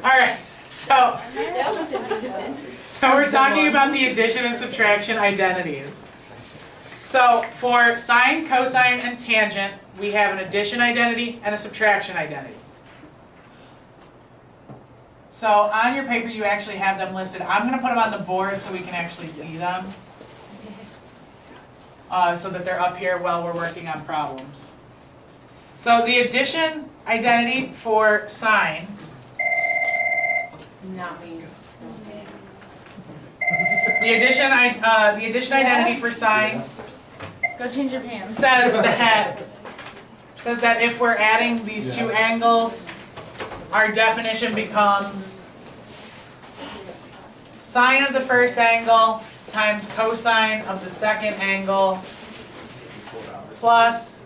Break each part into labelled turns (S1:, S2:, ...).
S1: Alright, so we're talking about the addition and subtraction identities. So for sine, cosine, and tangent, we have an addition identity and a subtraction identity. So on your paper you actually have them listed. I'm going to put them on the board so we can actually see them. So that they're up here while we're working on problems. So the addition identity for sine.
S2: Not me.
S1: The addition identity for sine
S2: Go change your pants.
S1: says that if we're adding these two angles, our definition becomes sine of the first angle times cosine of the second angle plus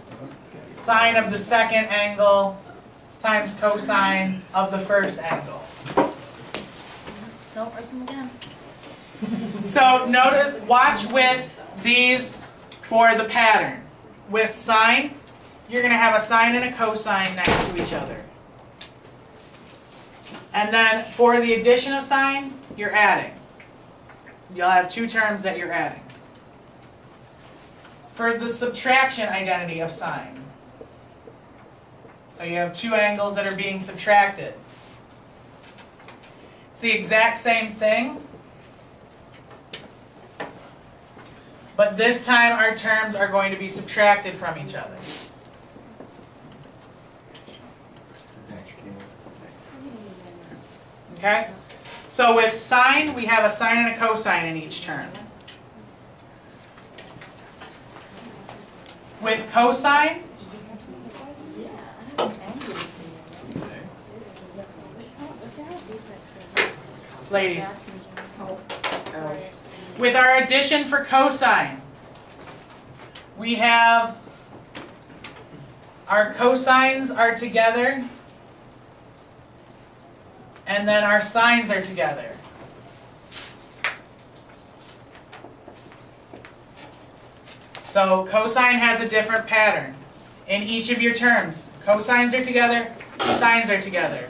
S1: sine of the second angle times cosine of the first angle.
S2: Don't write them again.
S1: So notice, watch with these for the pattern. With sine, you're going to have a sine and a cosine next to each other. And then for the addition of sine, you're adding. You'll have two terms that you're adding. For the subtraction identity of sine, so you have two angles that are being subtracted. It's the exact same thing, but this time our terms are going to be subtracted from each other. Okay? So with sine, we have a sine and a cosine in each term. With cosine, ladies, with our addition for cosine, we have our cosines are together, and then our sines are together. So cosine has a different pattern in each of your terms. Cosines are together, sines are together.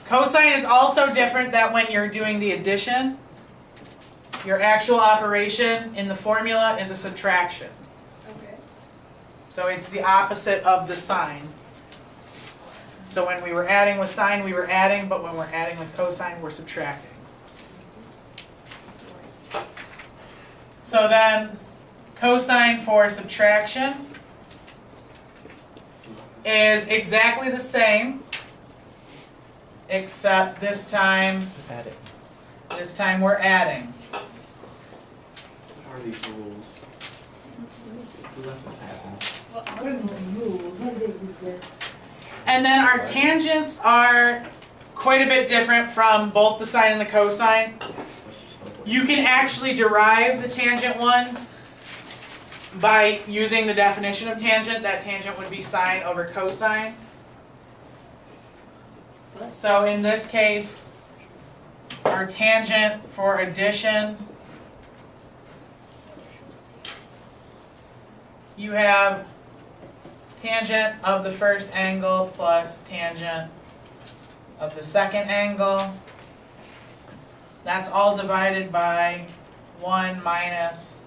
S1: Cosine is also different that when you're doing the addition, your actual operation in the formula is a subtraction.
S2: Okay.
S1: So it's the opposite of the sine. So when we were adding with sine, we were adding, but when we're adding with cosine, we're subtracting. So then, cosine for subtraction is exactly the same, except this time we're adding.
S3: What are these rules? Who let this happen?
S2: What are these rules? What is this?
S1: And then our tangents are quite a bit different from both the sine and the cosine. You can actually derive the tangent ones by using the definition of tangent. That tangent would be sine over cosine. So in this case, our tangent for addition, you have tangent of the first angle plus tangent of the second angle. That's all divided by 1 minus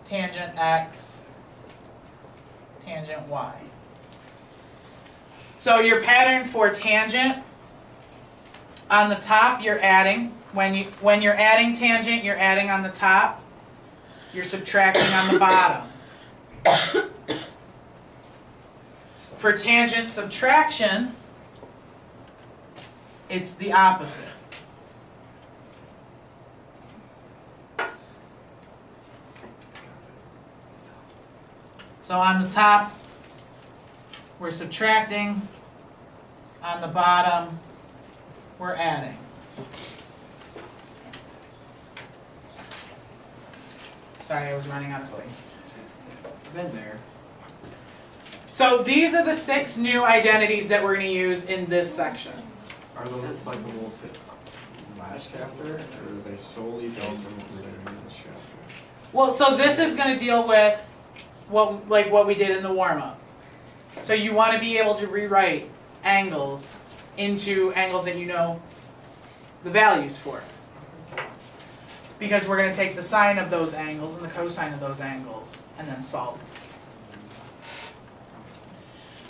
S1: tangent x, tangent y. So your pattern for tangent, on the top you're adding. When you're adding tangent, you're adding on the top. You're subtracting on the bottom. For tangent subtraction, it's the opposite. So on the top, we're subtracting. On the bottom, we're adding. Sorry, I was running out of space.
S3: I've been there.
S1: So these are the 6 new identities that we're going to use in this section.
S3: Are those applicable to last chapter, or are they solely based on what we're doing in this chapter?
S1: Well, so this is going to deal with what we did in the warm-up. So you want to be able to rewrite angles into angles that you know the values for. Because we're going to take the sine of those angles and the cosine of those angles and then solve these.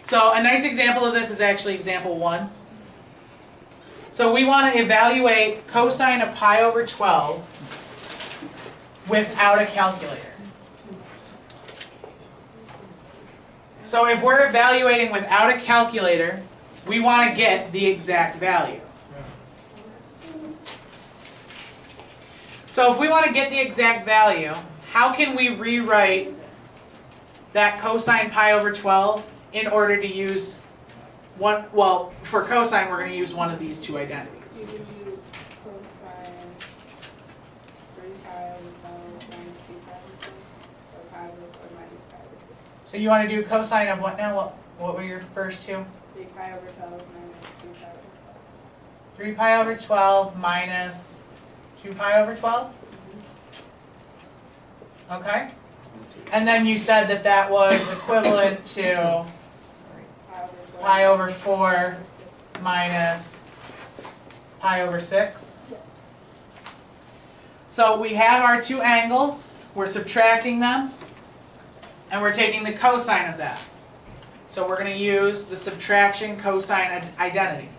S1: So a nice example of this is actually example 1. So we want to evaluate cosine of pi over 12 without a calculator. So if we're evaluating without a calculator, we want to get the exact value. So if we want to get the exact value, how can we rewrite that cosine pi over 12 in order to use one, well, for cosine we're going to use one of these two identities.
S2: You would do cosine 3 pi over 12 minus 2 pi over 12, or pi over 4 minus pi over 6.
S1: So you want to do cosine of what now? What were your first two?
S2: 3 pi over 12 minus 2 pi over 12.
S1: 3 pi over 12 minus 2 pi over 12? Okay. And then you said that that was equivalent to pi over 4 minus pi over 6. So we have our two angles, we're subtracting them, and we're taking the cosine of that. So we're going to use the subtraction cosine identity.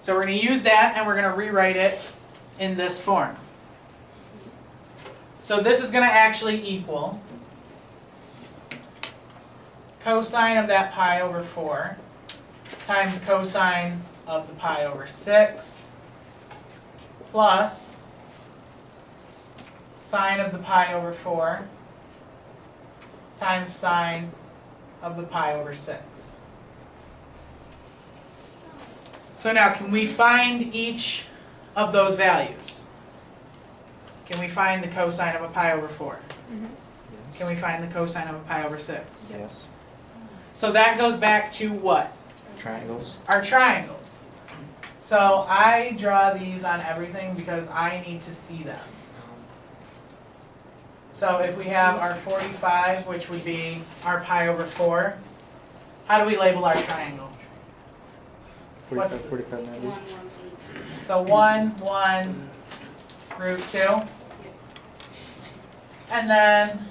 S1: So we're going to use that and we're going to rewrite it in this form. So this is going to actually equal cosine of that pi over 4 times cosine of the pi over 6 plus sine of the pi over 4 times sine of the pi over 6. So now, can we find each of those values? Can we find the cosine of a pi over 4? Can we find the cosine of a pi over 6?
S4: Yes.
S1: So that goes back to what?
S4: Triangles.
S1: Our triangles. So I draw these on everything because I need to see them. So if we have our 45, which would be our pi over 4, how do we label our triangle?
S4: 45, 45, 90.
S2: 1, 1, 8.
S1: So 1, 1, root 2. And then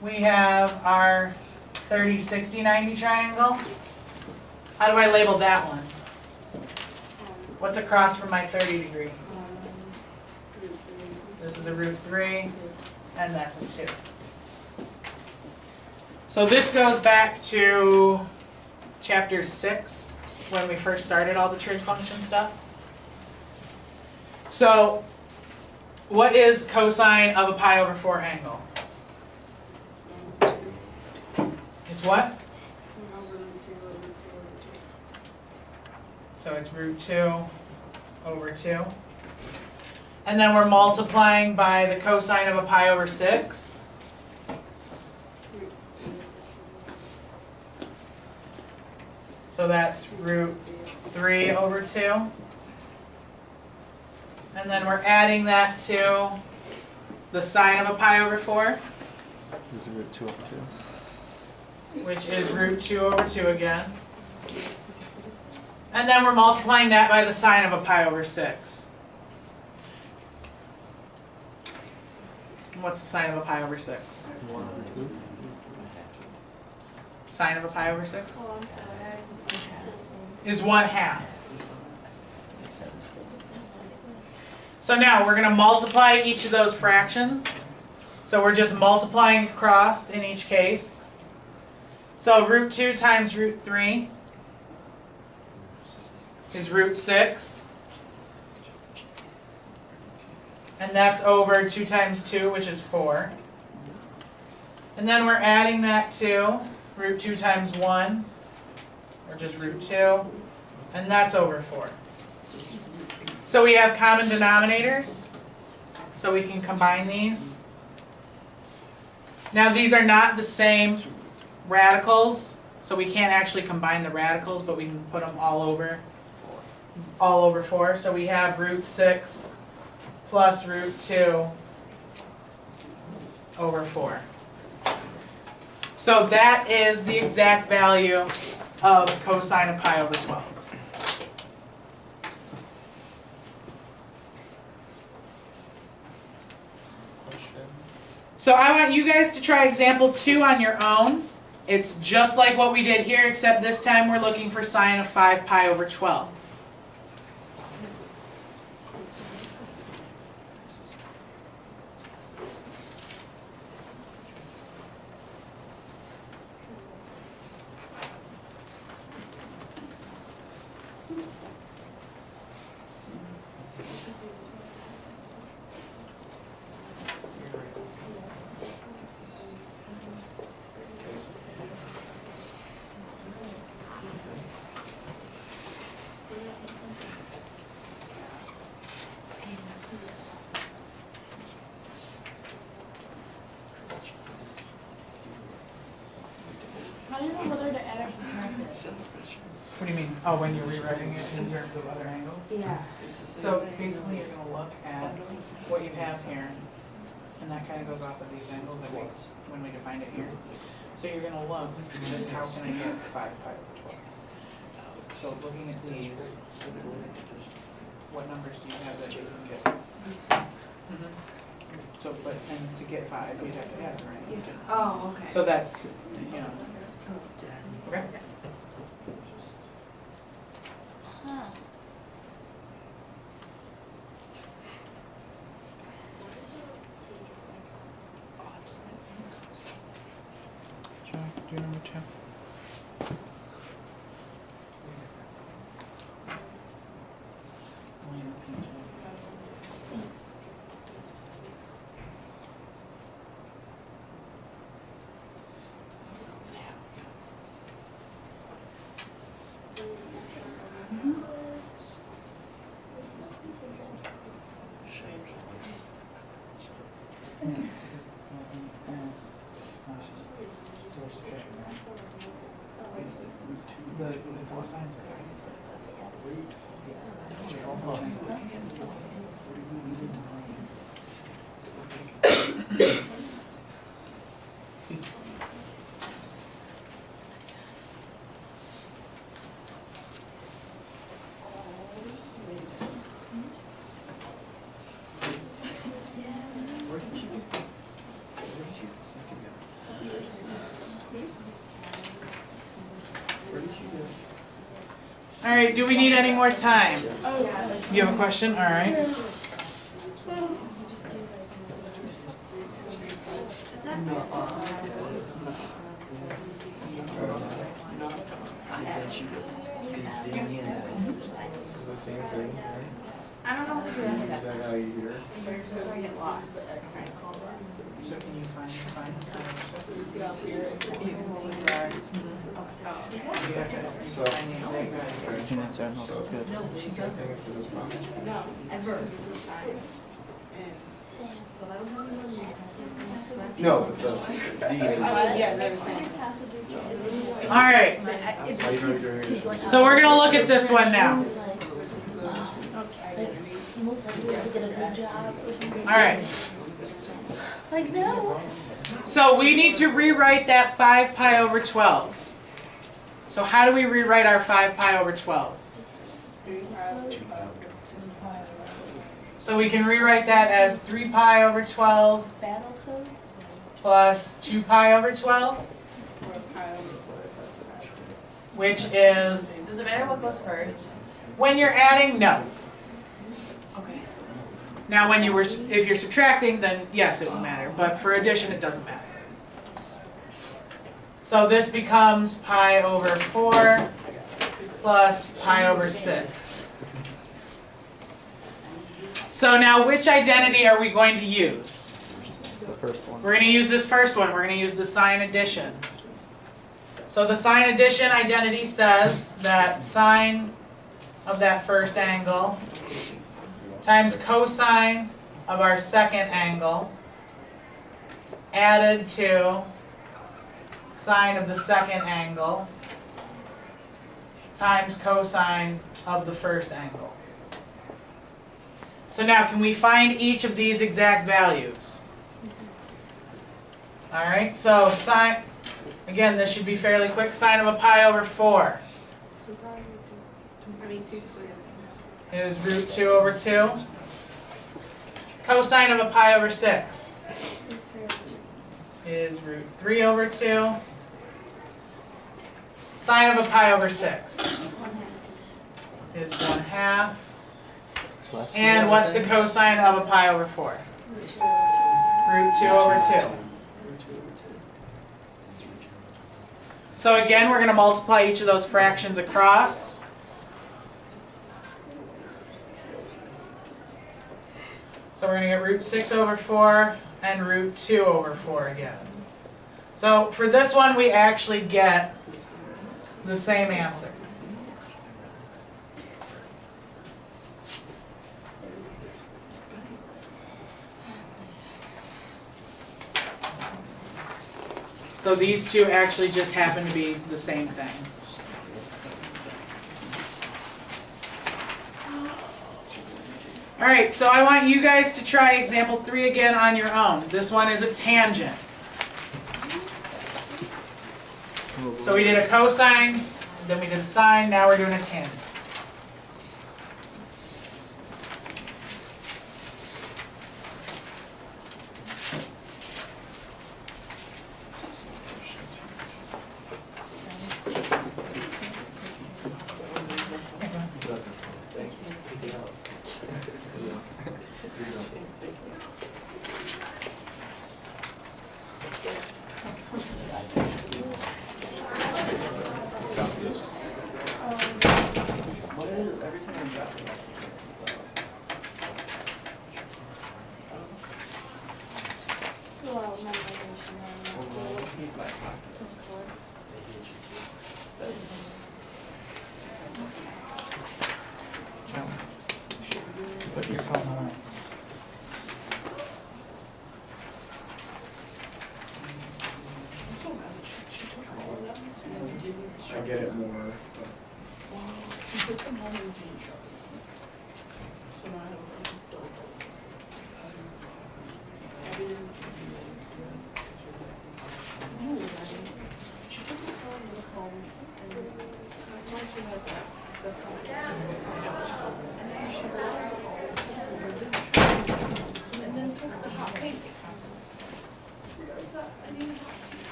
S1: we have our 30, 60, 90 triangle. How do I label that one? What's across from my 30 degree?
S2: Root 3.
S1: This is a root 3, and that's a 2. So this goes back to chapter 6, when we first started all the trig function stuff. So what is cosine of a pi over 4 angle? It's what? So it's root 2 over 2. And then we're multiplying by the cosine of a pi over 6. So that's root 3 over 2. And then we're adding that to the sine of a pi over 4,
S4: This is root 2 over 2.
S1: which is root 2 over 2 again. And then we're multiplying that by the sine of a pi over 6. And what's the sine of a pi over 6?
S4: 1 over 2.
S1: Sine of a pi over 6? Is 1/2. So now we're going to multiply each of those fractions. So we're just multiplying across in each case. So root 2 times root 3 is root 6. And that's over 2 times 2, which is 4. And then we're adding that to root 2 times 1, or just root 2. And that's over 4. So we have common denominators, so we can combine these. Now these are not the same radicals, so we can't actually combine the radicals, but we can put them all over 4. So we have root 6 plus root 2 over 4. So that is the exact value of cosine of pi over 12. So I want you guys to try example 2 on your own. It's just like what we did here, except this time we're looking for sine of 5 pi over 12.
S5: How do you know whether to add or subtract it?
S1: What do you mean? Oh, when you're rewriting it in terms of other angles?
S5: Yeah.
S1: So basically you're going to look at what you have here, and that kind of goes off of these angles that when we defined it here. So you're going to look just how can I get 5 pi over 12. So looking at these, what numbers do you have that you can get? So, but, and to get 5, you'd have to add, right?
S5: Oh, okay.
S1: So that's, you know, okay?
S5: Huh.
S1: Do number 2.
S5: Thanks.
S1: All right, do we need any more time?
S5: Oh, yeah.
S1: You have a question? All right.
S5: Is that
S3: It's the same thing, right?
S5: I don't know if
S3: Is that how you hear?
S5: so I get lost.
S1: So can you find the sign?
S3: So,
S4: Seen that, so I don't know if it's good.
S3: same thing for this box.
S2: No, ever. This is sign.
S3: No, but these are.
S2: Yeah, they're the same.
S1: All right,
S3: How you know you're hearing?
S1: so we're gonna look at this one now. All right,
S5: Like, no.
S1: so we need to rewrite that 5 pi over 12. So how do we rewrite our 5 pi over 12? So we can rewrite that as 3 pi over 12
S5: Battle codes?
S1: plus 2 pi over 12, which is,
S5: Does it matter what goes first?
S1: when you're adding, no.
S5: Okay.
S1: Now when if you're subtracting, then yes, it would matter, but for addition, it doesn't matter. So this becomes pi over 4 plus pi over 6. So now which identity are we going to use?
S4: The first one.
S1: We're going to use this first one. We're going to use the sign addition. So the sign addition identity says that sine of that first angle times cosine of our second angle added to sine of the second angle times cosine of the first angle. So now, can we find each of these exact values? All right, so sine, Again, this should be fairly quick. Sine of a pi over 4
S2: 2 squared.
S1: is root 2 over 2. Cosine of a pi over 6 is root 3 over 2. Sine of a pi over 6 is 1/2. And what's the cosine of a pi over 4? Root 2 over 2. So again, we're going to multiply each of those fractions across. So we're going to get root 6 over 4 and root 2 over 4 again. So for this one, we actually get the same answer. So these two actually just happen to be the same thing. All right, so I want you guys to try example 3 again on your own. This one is a tangent. So we did a cosine, then we did a sine, now we're doing a tangent.
S4: What is every time I'm dropping it?
S2: So, memorization
S4: I'll keep my pockets.
S1: Put your phone on.
S3: I get it more, but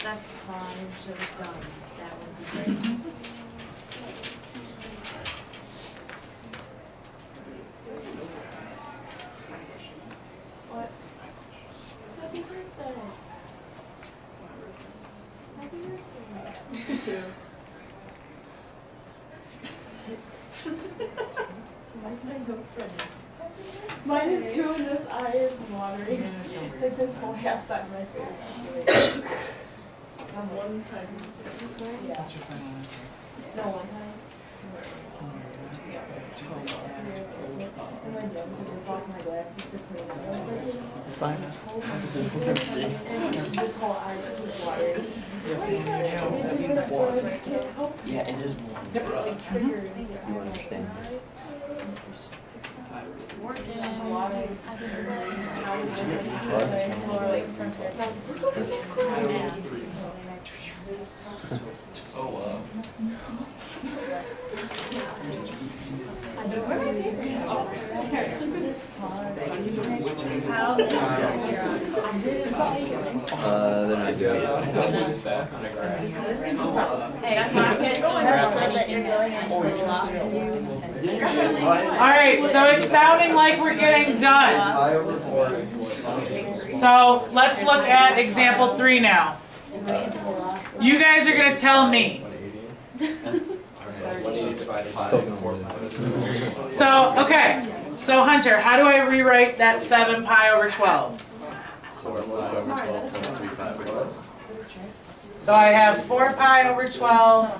S5: That's fine, should have done, that would be great. What? Happy birthday. Happy birthday. Why's my nose running? Mine is too, and this eye is watering. It's like this whole half side of my face. On one side. Yeah. No, one time. Yeah. And my dad took off my glasses to clean it.
S4: It's fine.
S5: And this whole eye just was watering.
S4: Yeah, it is warm. You understand?
S3: oh wow.
S6: They're not good.
S5: Hey, that's my kid. That's good that you're going into velocity.
S1: Alright, so it's sounding like we're getting done.
S3: Pi over 4 is what?
S1: So let's look at example 3 now. You guys are going to tell me.
S3: 180 divided by 4
S1: So, okay. So Hunter, how do I rewrite that 7 pi over 12?
S3: So we're 1 over 12 plus 3 pi over 12.
S1: So I have 4 pi over 12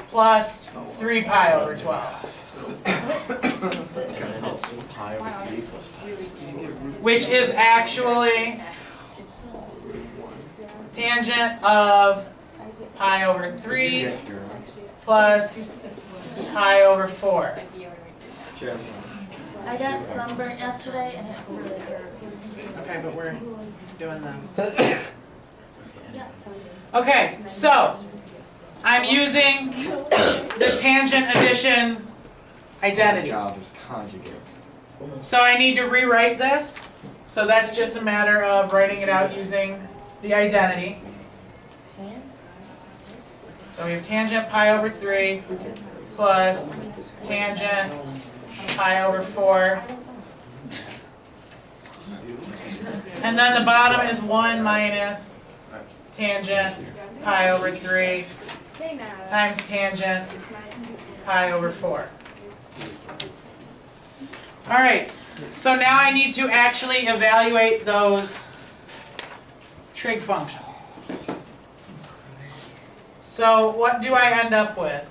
S1: plus 3 pi over 12.
S3: Pi over 3 plus pi.
S1: Which is actually tangent of pi over
S3: What'd you
S1: 3
S3: get, Kira?
S1: plus pi over 4.
S3: Jasmine.
S7: I got sunburnt yesterday and it really hurts.
S1: Okay, but we're doing this. Okay, so I'm using the tangent addition
S3: Oh
S1: identity.
S3: my God, there's conjugates.
S1: So I need to rewrite this. So that's just a matter of writing it out using the identity. So we have tangent pi over 3 plus tangent pi over 4. And then the bottom is 1 minus tangent pi over 3 times tangent pi over 4. All right, so now I need to actually evaluate those trig functions. So what do I end up with?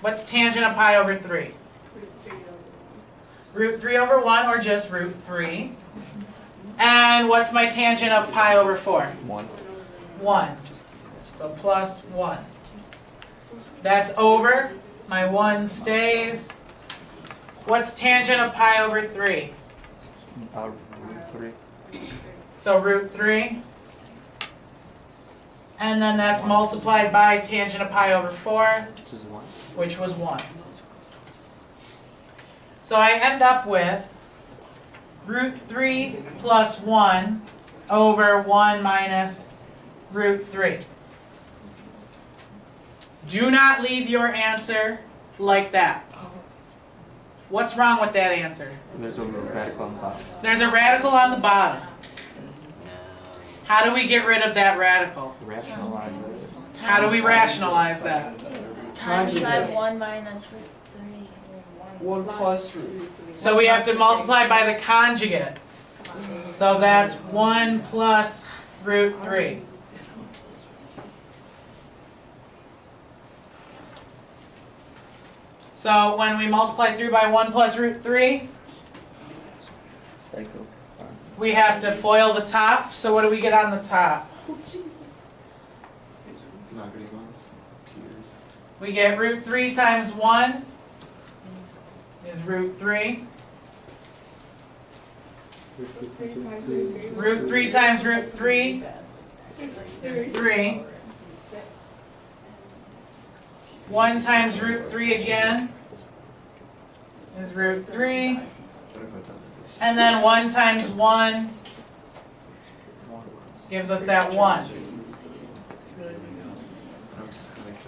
S1: What's tangent of pi over 3? Root 3 over 1 or just root 3? And what's my tangent of pi over 4?
S4: 1.
S1: 1. So plus 1. That's over. My 1 stays. What's tangent of pi over 3?
S4: Root 3.
S1: So root 3. And then that's multiplied by tangent of pi over 4,
S4: Which is 1.
S1: which was 1. So I end up with root 3 plus 1 over 1 minus root 3. Do not leave your answer like that. What's wrong with that answer?
S4: There's a radical on the bottom.
S1: There's a radical on the bottom. How do we get rid of that radical?
S4: Rationalize it.
S1: How do we rationalize that?
S7: Times by
S3: Conjugate.
S7: 1 minus root 3.
S3: 1 plus.
S1: So we have to multiply by the conjugate. So that's 1 plus root 3. So when we multiply through by 1 plus root 3,
S4: Cycle.
S1: we have to FOIL the top. So what do we get on the top?
S3: Not good ones. Tears.
S1: We get root 3 times 1 is root 3. Root 3 times root 3 is 3. 1 times root 3 again is root 3.
S3: What if I done this?
S1: And then 1 times 1 gives us that 1.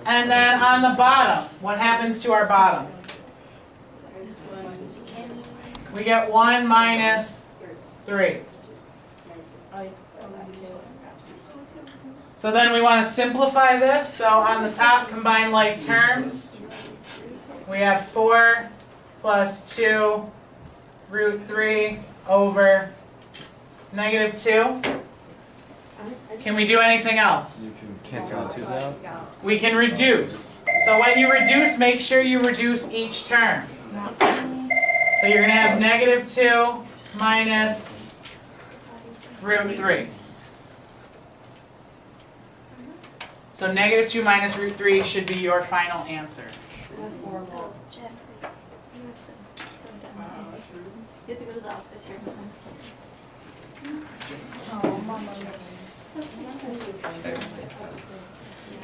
S1: And then on the bottom, what happens to our bottom? We get 1 minus 3. So then we want to simplify this. So on the top, combine like terms. We have 4 plus 2 root 3 over negative 2. Can we do anything else?
S3: You can
S4: Cancel the 2 out.
S1: We can reduce. So when you reduce, make sure you reduce each term. So you're going to have negative 2 minus root 3. So negative 2 minus root 3 should be your final answer.
S7: Jeffrey, you have to go to the office here. I'm sorry.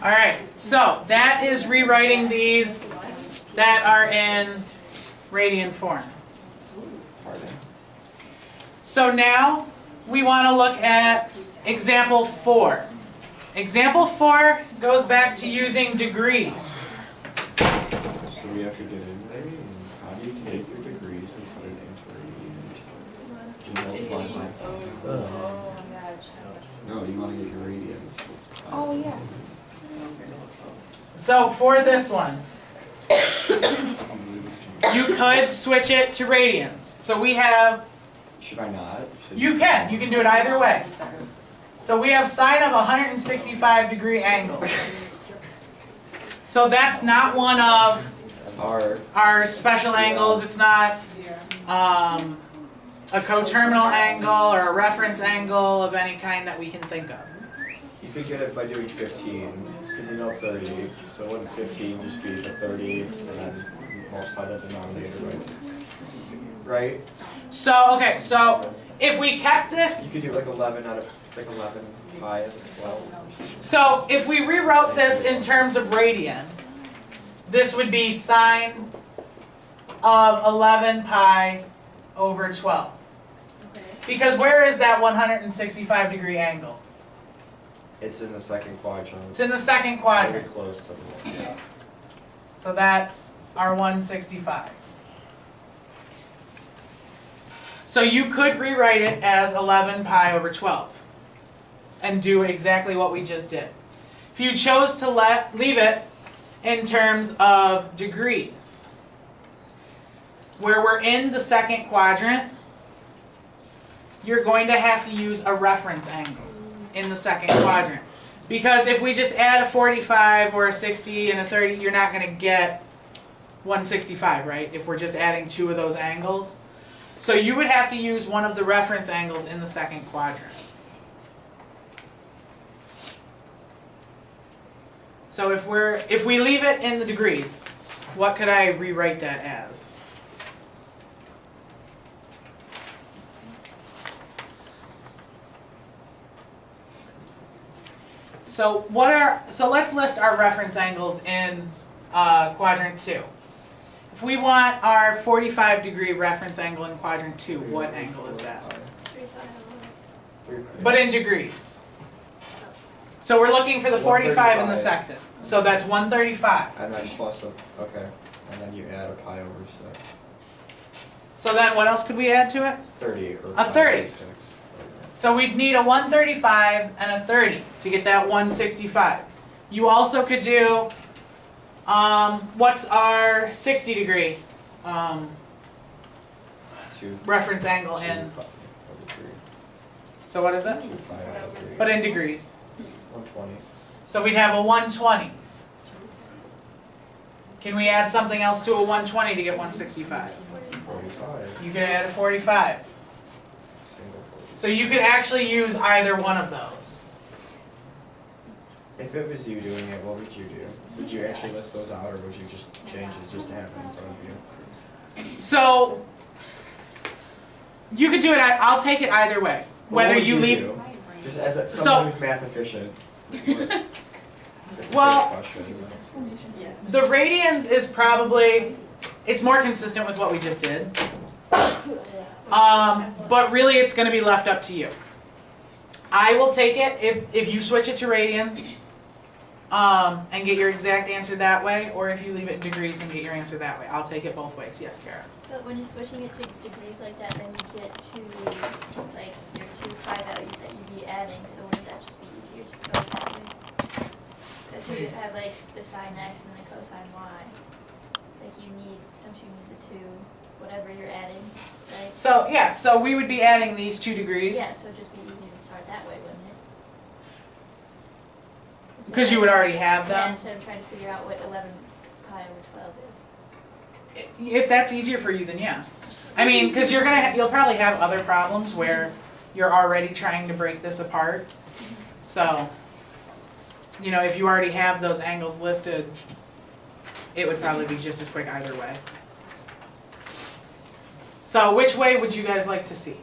S1: All right, so that is rewriting these that are in radian form. So now we want to look at example 4. Example 4 goes back to using degrees.
S3: So we have to get in radians. How do you take your degrees and put it into radians? You multiply by. No, you want to get your radians.
S7: Oh, yeah.
S1: So for this one, you could switch it to radians. So we have,
S3: Should I not?
S1: you can do it either way. So we have sine of 165 degree angle. So that's not one of our special angles. It's not a coterminal angle or a reference angle of any kind that we can think of.
S3: You could get it by doing 15, because Because you know 30, so wouldn't 15 just be the 30 and then multiply the denominator, right? Right?
S1: So, okay, so if we kept this,
S3: You could do like 11 out of, it's like 11 pi out of 12.
S1: so if we rewrote this in terms of radian, this would be sine of 11 pi over 12.
S7: Okay.
S1: Because where is that 165 degree angle?
S3: It's in the second quadrant.
S1: It's in the second
S3: Very
S1: quadrant.
S3: close to the
S1: So that's our 165. So you could rewrite it as 11 pi over 12 and do exactly what we just did. If you chose to leave it in terms of degrees, where we're in the second quadrant, you're going to have to use a reference angle in the second quadrant. Because if we just add a 45 or a 60 and a 30, you're not going to get 165, right? If we're just adding two of those angles. So you would have to use one of the reference angles in the second quadrant. So if we leave it in the degrees, what could I rewrite that as? So let's list our reference angles in quadrant 2. If we want our 45 degree reference angle in quadrant 2, what angle is that?
S3: 3 pi.
S1: But in degrees. So we're looking for the 45 in the second. So that's 135.
S3: And then plus a, okay. And then you add a pi over 6.
S1: So then what else could we add to it?
S3: 30 or
S1: A
S3: pi
S1: 30.
S3: over 6.
S1: So we'd need a 135 and a 30 to get that 165. You also could do, what's our 60 degree
S3: 2
S1: reference angle in?
S3: pi over 3.
S1: So what is it?
S3: 2 pi over 3.
S1: But in degrees.
S3: 120.
S1: So we'd have a 120. Can we add something else to a 120 to get 165?
S3: 45.
S1: You could add a 45.
S3: Single 40.
S1: So you could actually use either one of those.
S3: If it was you doing it, what would you do? Would you actually list those out, or would you just change it just to have it in front of you?
S1: So you could do it, I'll take it either way.
S3: What
S1: Whether
S3: would
S1: you leave,
S3: do? Just as
S1: So-
S3: someone who's math efficient. It's a
S1: Well-
S3: great question.
S1: the radians is probably, it's more consistent with what we just did. But really it's gonna be left up to you. I will take it if you switch it to radians, and get your exact answer that way, or if you leave it in degrees and get your answer that way. I'll take it both ways. Yes, Kara?
S8: But when you're switching it to degrees like that, then you get to like your 2 pi values that you'd be adding, so wouldn't that just be easier to go that way? Because you have like the sine x and the cosine y. Like don't you need the 2, whatever you're adding, right?
S1: So, yeah, so we would be adding these 2 degrees.
S8: Yeah, so it'd just be easier to start that way, wouldn't it?
S1: Because you would already have
S8: Yeah,
S1: them.
S8: instead of trying to figure out what 11 pi over 12 is.
S1: If that's easier for you, then yeah. I mean, because you'll probably have other problems where you're already trying to break this apart. So, you know, if you already have those angles listed, it would probably be just as quick either way. So which way would you guys like to see?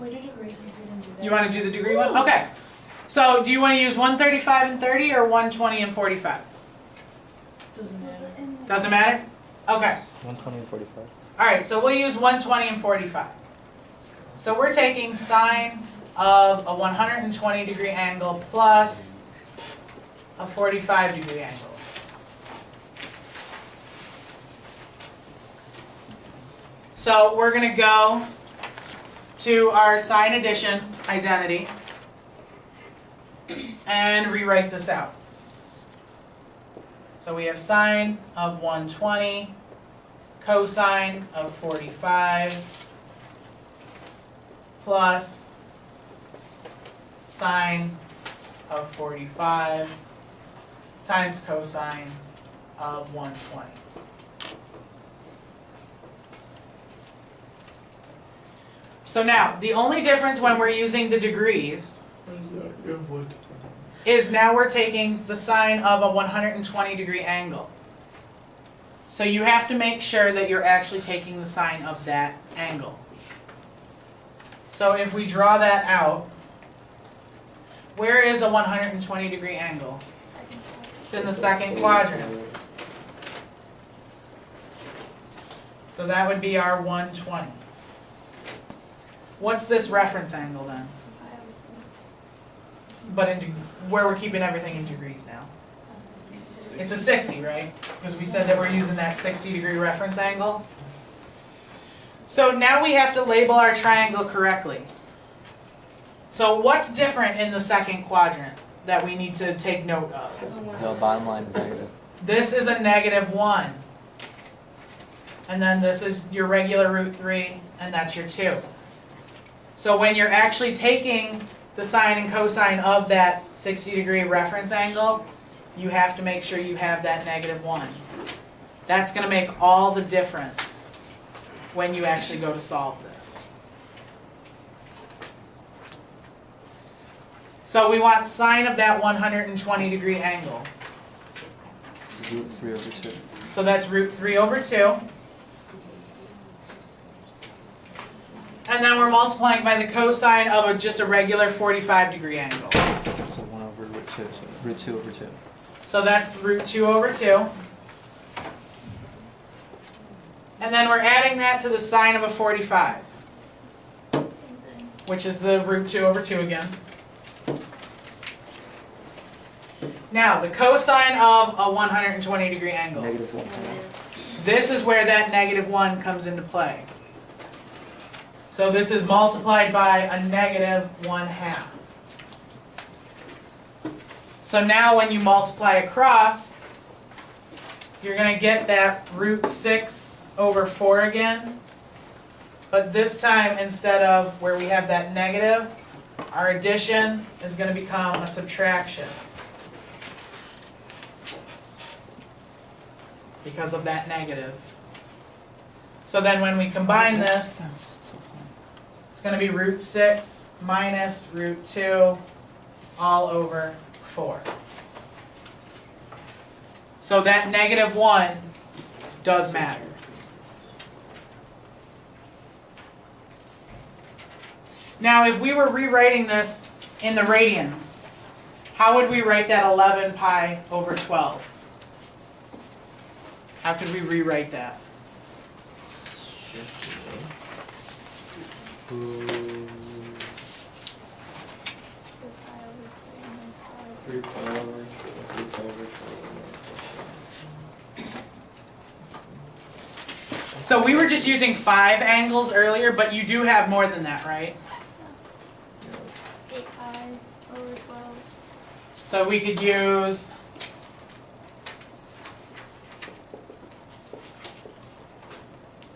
S5: We did agree because we didn't do that.
S1: You want to do the degree one? Okay. So do you want to use 135 and 30 or 120 and 45?
S5: Doesn't matter.
S1: Doesn't matter? Okay.
S4: 120 and 45.
S1: All right, so we'll use 120 and 45. So we're taking sine of a 120 degree angle plus a 45 degree angle. So we're going to go to our sine addition identity and rewrite this out. So we have sine of 120, cosine of 45, plus sine of 45 times cosine of 120. So now, the only difference when we're using the degrees, is now we're taking the sine of a 120-degree angle. So you have to make sure that you're actually taking the sine of that angle. So if we draw that out, where is a 120-degree angle?
S8: Second one.
S1: It's in the second quadrant. So that would be our 120. What's this reference angle then? But in where we're keeping everything in degrees now. It's a 60, right? Because we said that we're using that 60-degree reference angle. So now we have to label our triangle correctly. So what's different in the second quadrant that we need to take note of?
S4: The bottom line is negative.
S1: This is a -1. And then this is your regular root 3, and that's your 2. So when you're actually taking the sine and cosine of that 60-degree reference angle, you have to make sure you have that -1. That's going to make all the difference when you actually go to solve this. So we want sine of that 120-degree angle.
S4: Root 3 over 2.
S1: So that's root 3 over 2. And then we're multiplying by the cosine of just a regular 45-degree angle.
S4: So 1 over root 2. So root 2 over 2.
S1: So that's root 2 over 2. And then we're adding that to the sine of a 45,
S8: Same thing.
S1: which is the root 2 over 2 again. Now, the cosine of a 120-degree angle.
S4: -1.
S1: This is where that -1 comes into play. So this is multiplied by a -1/2. So now when you multiply across, you're going to get that root 6 over 4 again. But this time, instead of where we have that negative, our addition is going to become a subtraction. Because of that negative. So then when we combine this, it's going to be root 6 minus root 2 all over 4. So that -1 does matter. Now if we were rewriting this in the radians, how would we write that 11 pi over 12? How could we rewrite that?
S3: Three pi over 12.
S1: So we were just using 5 angles earlier, but you do have more than that, right?
S8: 8 pi over 12.
S1: So we could use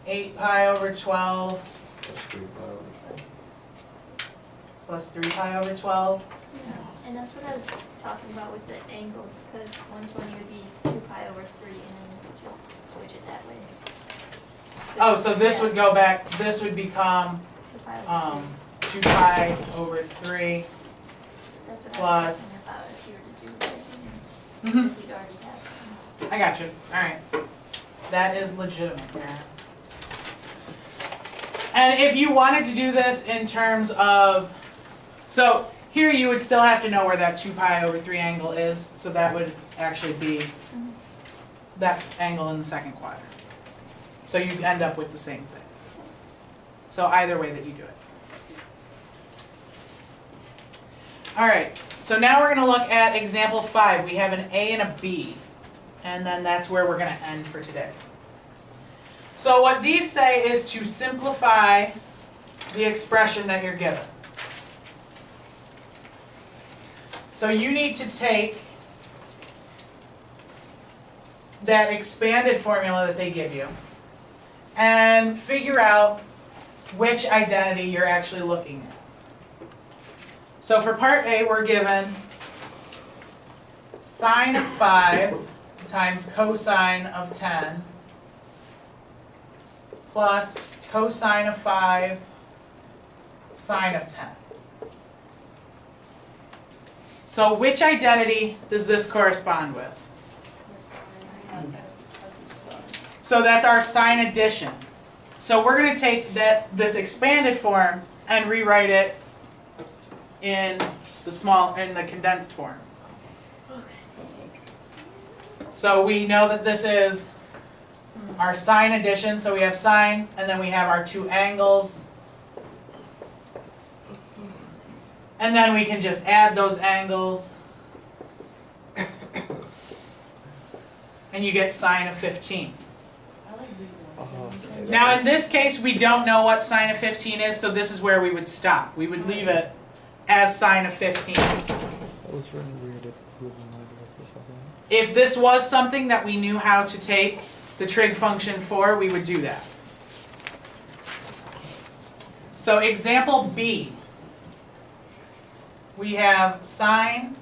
S1: 8 pi over 12 plus 3 pi over 12.
S8: Yeah. And that's what I was talking about with the angles, because 120 would be 2 pi over 3, and then you could just switch it that way.
S1: Oh, so this would go back, this would become
S8: 2 pi over
S1: 2 pi over 3.
S8: That's what
S1: plus-
S8: I was talking about if you were to do the radians,
S1: Mhm.
S8: because you'd already have them.
S1: I got you. Alright. That is legitimate, Karen. And if you wanted to do this in terms of, so here you would still have to know where that 2 pi over 3 angle is, so that would actually be that angle in the second quadrant. So you end up with the same thing. So either way that you do it. Alright, so now we're going to look at example 5. We have an A and a B, and then that's where we're going to end for today. So what these say is to simplify the expression that you're given. So you need to take that expanded formula that they give you and figure out which identity you're actually looking at. So for part A, we're given sine of 5 times cosine of 10 plus cosine of 5 sine of 10. So which identity does this correspond with? So that's our sign addition. So we're going to take this expanded form and rewrite it in the condensed form. So we know that this is our sign addition, so we have sine, and then we have our two angles. And then we can just add those angles. And you get sine of 15. Now in this case, we don't know what sine of 15 is, so this is where we would stop. We would leave it as sine of 15.
S4: That was really weird at moving negative for something.
S1: If this was something that we knew how to take the trig function for, we would do that. So example B. We have sine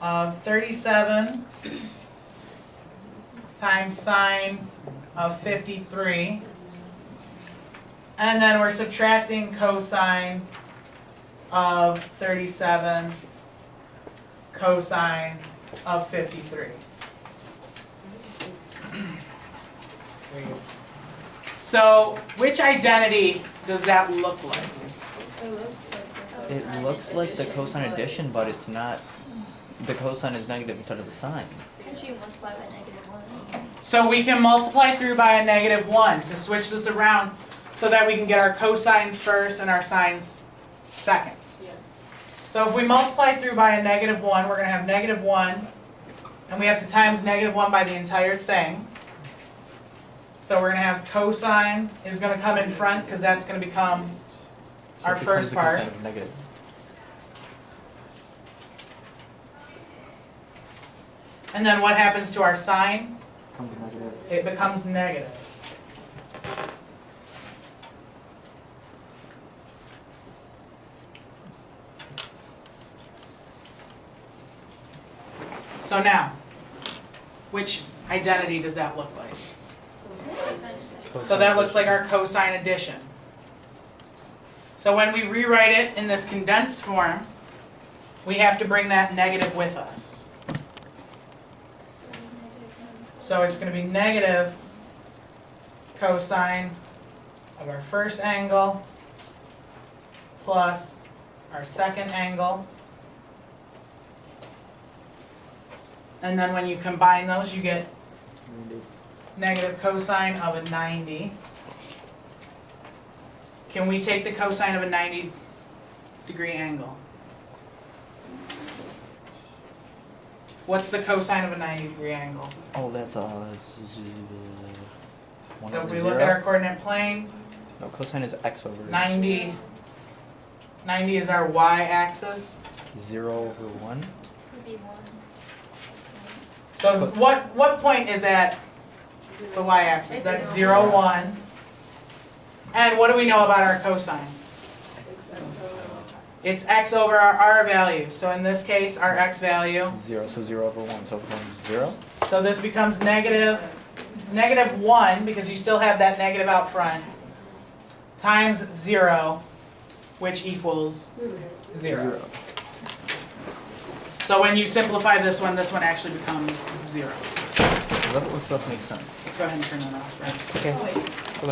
S1: of 37 times sine of 53. And then we're subtracting cosine of 37 cosine of 53. So which identity does that look like?
S6: It looks like the cosine addition, but it's not. The cosine is negative instead of the sine.
S8: Can't you multiply by -1?
S1: So we can multiply through by a -1 to switch this around so that we can get our cosines first and our sines second. So if we multiply through by a -1, we're going to have -1, and we have to times -1 by the entire thing. So we're going to have cosine is going to come in front because that's going to become
S6: So
S1: our
S6: it becomes
S1: first
S6: the
S1: part.
S6: cosine of negative.
S1: And then what happens to our sine?
S4: Come to negative.
S1: It becomes negative. So now, which identity does that look like? So that looks like our cosine addition. So when we rewrite it in this condensed form, we have to bring that negative with us. So it's going to be negative cosine of our first angle plus our second angle. And then when you combine those, you get negative cosine of a 90. Can we take the cosine of a 90-degree angle? What's the cosine of a 90-degree angle?
S6: Oh, that's
S1: So if we look at our coordinate plane,
S6: No, cosine is x over
S1: 90 is our y-axis.
S6: 0 over 1.
S8: Would be 1.
S1: So what point is at the y-axis? That's 0, 1. And what do we know about our cosine? It's x over our r value. So in this case, our x value.
S6: 0, so 0 over 1, so it becomes 0.
S1: So this becomes negative 1, because you still have that negative out front, times 0, which equals 0. So when you simplify this one actually becomes 0.
S6: That looks like makes sense.
S1: Go ahead and turn that off. Right?
S6: Okay. Bye-bye.